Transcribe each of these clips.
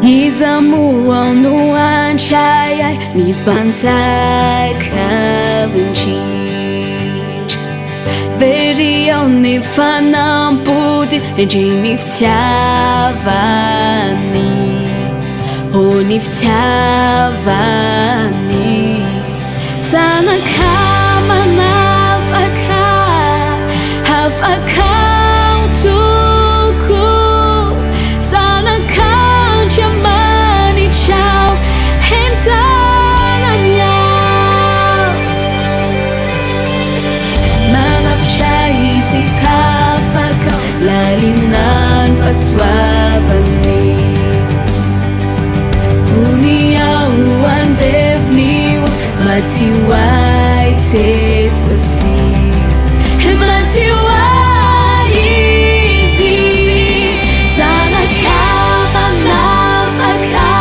Nizamuał nuanchayay ni bantai kavanchij Verion ni fanam budi Jini ftavani Oni ftavani Sana kama nafaka Hafaka tuku Sana kan jamani chao Hem sana nyao Manaf chaisi kafaka Lalinan paswavani Uniauan devniu Matiwai tesosi Matiwai easy Sana kama nafaka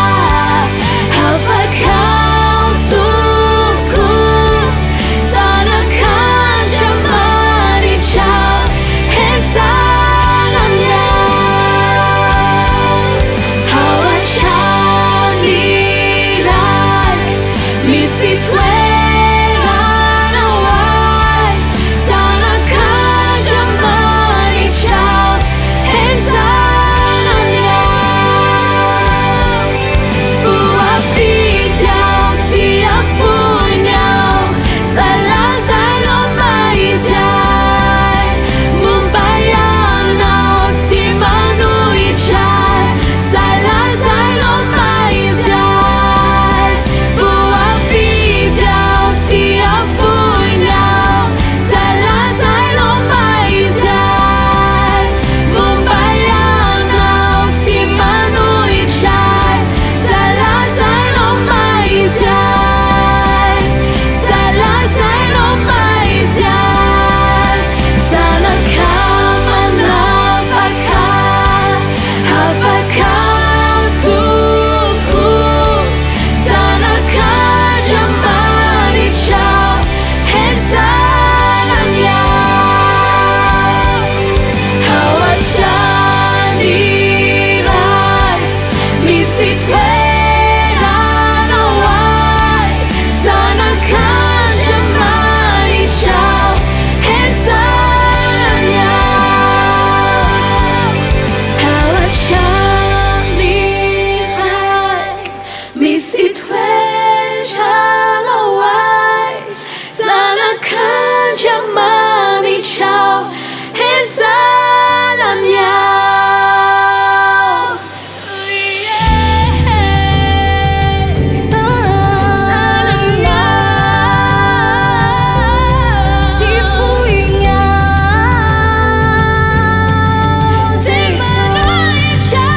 Hafaka tuku Sana kan jamani chao Hem sana nyao Hawa chani like Misi twera na wai Sana kan jamani chao Hem sana nyao Bua fidao tia funyao Salazar no maizai Mumbayano timanu ichai Salazar no maizai Bua fidao tia funyao Salazar no maizai Mumbayano timanu ichai Salazar no maizai Salazar no maizai Sana kama nafaka Hafaka tuku Sana kan jamani chao Hem sana nyao Hawa chani lai Misi twera na wai Sana kan jamani chao Hem sana nyao Hawa chani lai Misi twera na wai Sana kan jamani chao Hem sana nyao Sana nyao Tifu inyao Timanu ichai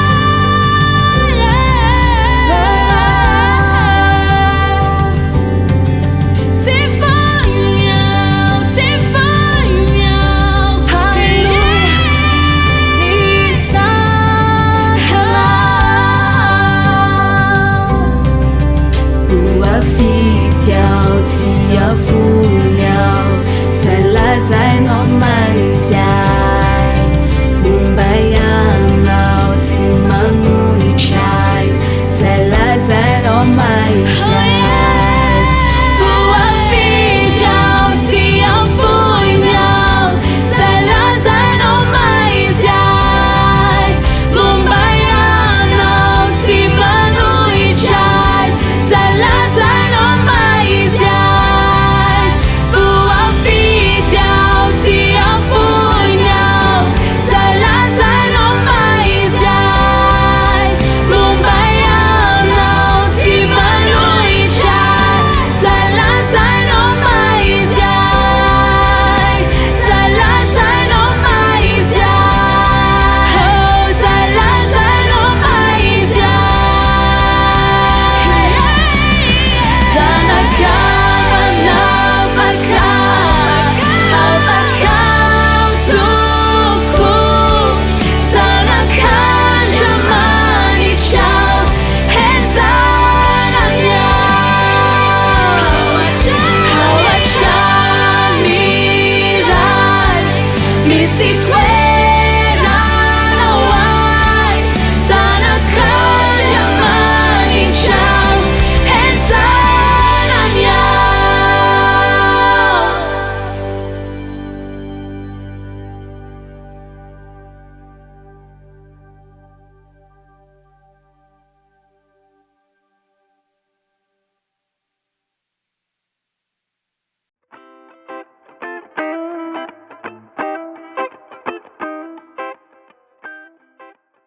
Tifu inyao Tifu inyao Hallelujah Bua fidao tia funyao Salazar no maizai Mumbayano timanu ichai Salazar no maizai Bua fidao tia funyao Salazar no maizai Mumbayano timanu ichai Salazar no maizai Bua fidao tia funyao Salazar no maizai Mumbayano timanu ichai Salazar no maizai Salazar no maizai Oh Salazar no maizai Sana kama nafaka Hafaka tuku Sana kan jamani chao Hem sana nyao Hawa chani lai Misi twera